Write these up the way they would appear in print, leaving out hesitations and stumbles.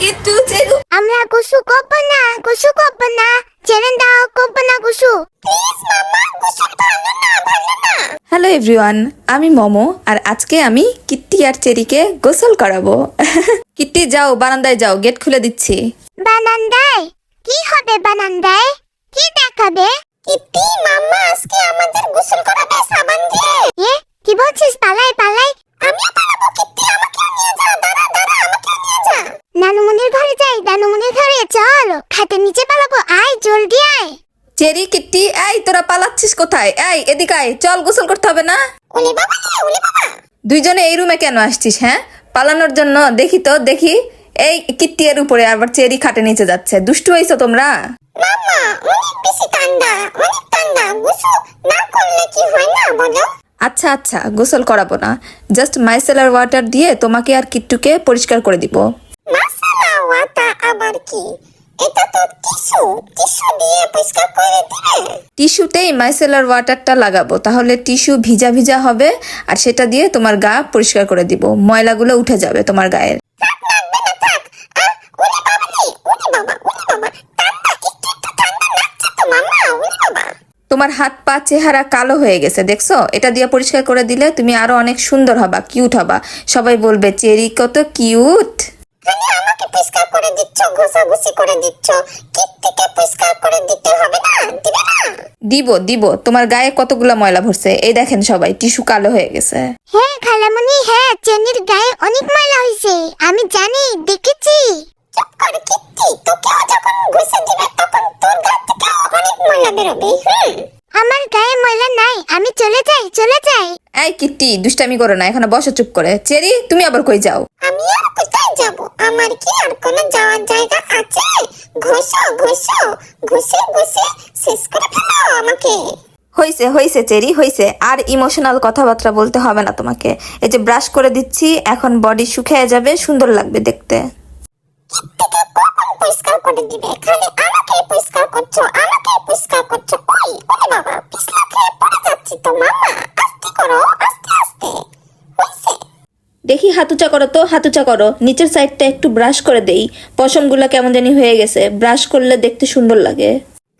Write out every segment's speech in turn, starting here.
কিট্টু চেরু। আমরা গোসু করবো না ছেড়ে দাও, করবো না গোসু। প্লিজ মাম্মা, গোসু ভালো না। হ্যালো এভরিওয়ান, আমি মোমো আর আজকে আমি কিট্টি আর চেরিকে গোসল করাবো। কিট্টি যাও, বারান্দায় যাও, গেট খুলে দিচ্ছি। বারান্দায়? কি হবে বারান্দায়? কি দেখাবে? কিট্টি মাম্মা আজকে আমাদের গোসল করাবে সাবান দিয়ে। কি বলছিস? পালাই। আমিও পালাবো কিট্টি, আমাকে নিয়ে যা। দাঁড়া আমাকে নিয়ে যা। নানুমনির ঘরে যাই, নানুমনির ঘরে চল। খাটের নিচে পালাবো, আয় জলদি আয়। চেরি, কিট্টি, এই তোরা পালাচ্ছিস কোথায়? এই এদিকে আয়, চল গোসল করতে হবে না? ওলে বাবা। দুইজনে এই রুমে কেন আসছিস? হ্যাঁ, পালানোর জন্য? দেখি। এই কিট্টি এর উপরে, আবার চেরি খাটে নিচে যাচ্ছে। দুষ্টু হইছো তোমরা? মাম্মা অনেক বেশি ঠান্ডা, গোসল না করলে কি হয় না বলো? আচ্ছা, গোসল করাবো না, জাস্ট মাইসেলার ওয়াটার দিয়ে তোমাকে আর কিট্টুকে পরিষ্কার করে দিব। মাইসেলার ওয়াটার আবার কি? এটা তো টিস্যু দিয়ে পরিষ্কার করে দিবে। টিস্যুতেই মাইসেলার ওয়াটারটা লাগাবো, তাহলে টিস্যু ভিজা ভিজা হবে আর সেটা দিয়ে তোমার গা পরিষ্কার করে দিব। ময়লাগুলো উঠে যাবে তোমার গায়ের। তোমার হাত পা চেহারা কালো হয়ে গেছে, দেখছো? এটা দিয়ে পরিষ্কার করে দিলে তুমি আরো অনেক সুন্দর হবা, কিউট হবা। সবাই বলবে চেরি কত কিউট। আমাকে পরিষ্কার করে দিচ্ছ, ঘষাঘষি করে দিচ্ছ, কিট্টিকে পরিষ্কার করে দিতে হবে না? দিবে না? দিব। তোমার গায়ে কতগুলা ময়লা ভরছে, এই দেখেন সবাই, টিস্যু কালো হয়ে গেছে। হ্যাঁ খালামণি, হ্যাঁ চেনির গায়ে অনেক ময়লা হয়েছে, আমি জানি, দেখেছি। চুপ কর কিট্টি, তোকেও যখন ঘষে দিবে তখন তোর গা থেকে অনেক ময়লা বেরোবে। আমার গায়ে ময়লা নাই, আমি চলে যাই। এই কিট্টি, দুষ্টামি করো না, এখানে বসো চুপ করে। চেরি, তুমি আবার কই যাও? আমি আর কোথায় যাব? আমার কি আর কোনো যাওয়ার জায়গা আছে? ঘষে শেষ করে ফেলো আমাকে। হইছে চেরি, হইছে। আর ইমোশনাল কথাবার্তা বলতে হবে না তোমাকে। এই যে ব্রাশ করে দিচ্ছি, এখন বডি শুকিয়ে যাবে, সুন্দর লাগবে দেখতে। কিট্টিকে কখন পরিষ্কার করে দিবে? খালি আমাকে পরিষ্কার করছো। ওই ওরে বাবা, পিছলা খেয়ে পড়ে যাচ্ছি তো। মাম্মা আস্তে করো, আস্তে হইছে। দেখি হাতুচা করো। নিচের সাইডটা একটু ব্রাশ করে দেই, পশমগুলো কেমন জানি হয়ে গেছে। ব্রাশ করলে দেখতে সুন্দর লাগে।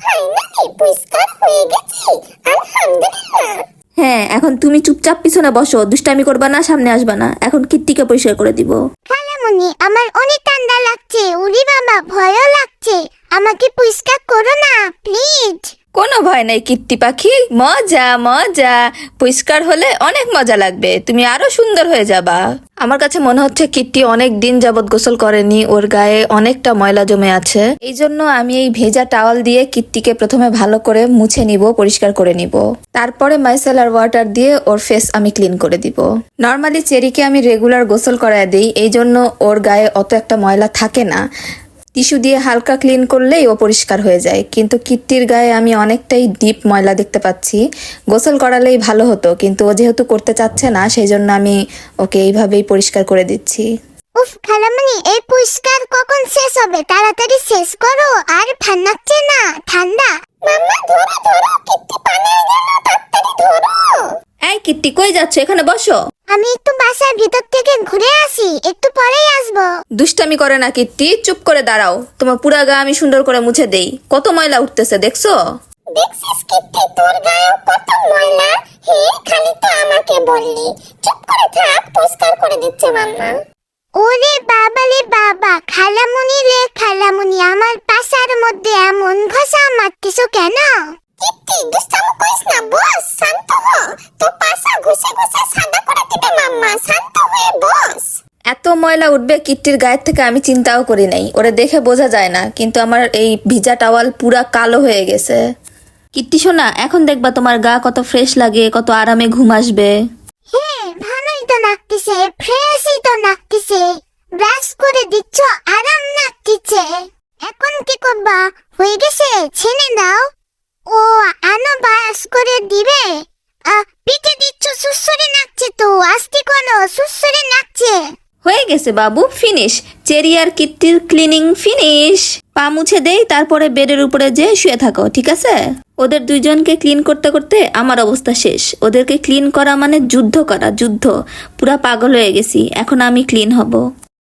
ফাইনালি পরিষ্কার হয়ে গেছে, আলহামদুলিল্লাহ। হ্যাঁ, এখন তুমি চুপচাপ পিছনে বসো, দুষ্টামি করবা না, সামনে আসবা না। এখন কিট্টিকে পরিষ্কার করে দিব। খালামণি আমার অনেক ঠান্ডা লাগছে, উরি বাবা ভয়ও লাগছে, আমাকে পরিষ্কার করো না প্লিজ। কোনো ভয় নাই কিট্টি পাখি, মজা। পরিষ্কার হলে অনেক মজা লাগবে, তুমি আরো সুন্দর হয়ে যাবা। আমার কাছে মনে হচ্ছে কিট্টি অনেক দিন যাবত গোসল করেনি, ওর গায়ে অনেকটা ময়লা জমে আছে। এই জন্য আমি এই ভেজা টাওয়াল দিয়ে কিট্টিকে প্রথমে ভালো করে মুছে নিব, পরিষ্কার করে নিব। তারপরে মাইসেলার ওয়াটার দিয়ে ওর ফেস আমি ক্লিন করে দিব। নর্মালি চেরিকে আমি রেগুলার গোসল করায় দিই, এই জন্য ওর গায়ে অত একটা ময়লা থাকে না। টিস্যু দিয়ে হালকা ক্লিন করলেই ও পরিষ্কার হয়ে যায়, কিন্তু কিট্টির গায়ে আমি অনেকটাই ডিপ ময়লা দেখতে পাচ্ছি। গোসল করালেই ভালো হতো, কিন্তু ও যেহেতু করতে চাচ্ছে না, সেই জন্য আমি ওকে এইভাবেই পরিষ্কার করে দিচ্ছি। উফ খালামণি, এই পরিষ্কার কখন শেষ হবে? তাড়াতাড়ি শেষ করো, আর ভাল লাগছে না ঠান্ডা। মাম্মা ধরো, কিট্টি পানির জন্য তাড়াতাড়ি ধরো। এই কিট্টি, কই যাচ্ছ? এখানে বসো। আমি একটু বাসার ভিতর থেকে ঘুরে আসি, একটু পরেই আসবো। দুষ্টামি করে না কিট্টি, চুপ করে দাঁড়াও। তোমার পুরা গা আমি সুন্দর করে মুছে দেই। কত ময়লা উঠতেছে দেখছো? দেখছিস কিট্টি, তোর গায়ে কত ময়লা। হে, খালি তো আমাকে বললি। চুপ করে থাক, পরিষ্কার করে দিচ্ছে মাম্মা। ওরে বাবা রে বাবা, খালামণি আমার পাশার মধ্যে এমন ঘষা মারতেছো কেন? কিট্টি দুষ্টামি করিস না, বস, শান্ত হ। তো পাশা ঘষে সাদা করে দিবে মাম্মা, শান্ত হয়ে বস। এত ময়লা উঠবে কিট্টির গায়ের থেকে আমি চিন্তাও করি নাই। ওরে দেখে বোঝা যায় না, কিন্তু আমার এই ভিজা টাওয়াল পুরা কালো হয়ে গেছে। কিট্টি সোনা, এখন দেখবা তোমার গা কত ফ্রেশ লাগে, কত আরামে ঘুম আসবে। হ্যাঁ, ভালোই তো লাগতেছে, ফ্রেশই তো লাগতেছে। ব্রাশ করে দিচ্ছ, আরাম লাগতেছে। এখন কি করবা? হয়ে গেছে, ছেড়ে দাও। ও আনো ব্রাশ করে দিবে। পিঠে দিচ্ছ, সুসুরি নাচছে তো, আস্তে করো, সুসুরি নাচছে। হয়ে গেছে বাবু, ফিনিশ। চেরি আর কিট্টির ক্লিনিং ফিনিশ। পা মুছে দেই, তারপরে বেডের উপরে যে শুয়ে থাকো, ঠিক আছে? ওদের দুইজনকে ক্লিন করতে করতে আমার অবস্থা শেষ। ওদেরকে ক্লিন করা মানে যুদ্ধ করা, পুরা পাগল হয়ে গেছি। এখন আমি ক্লিন হব।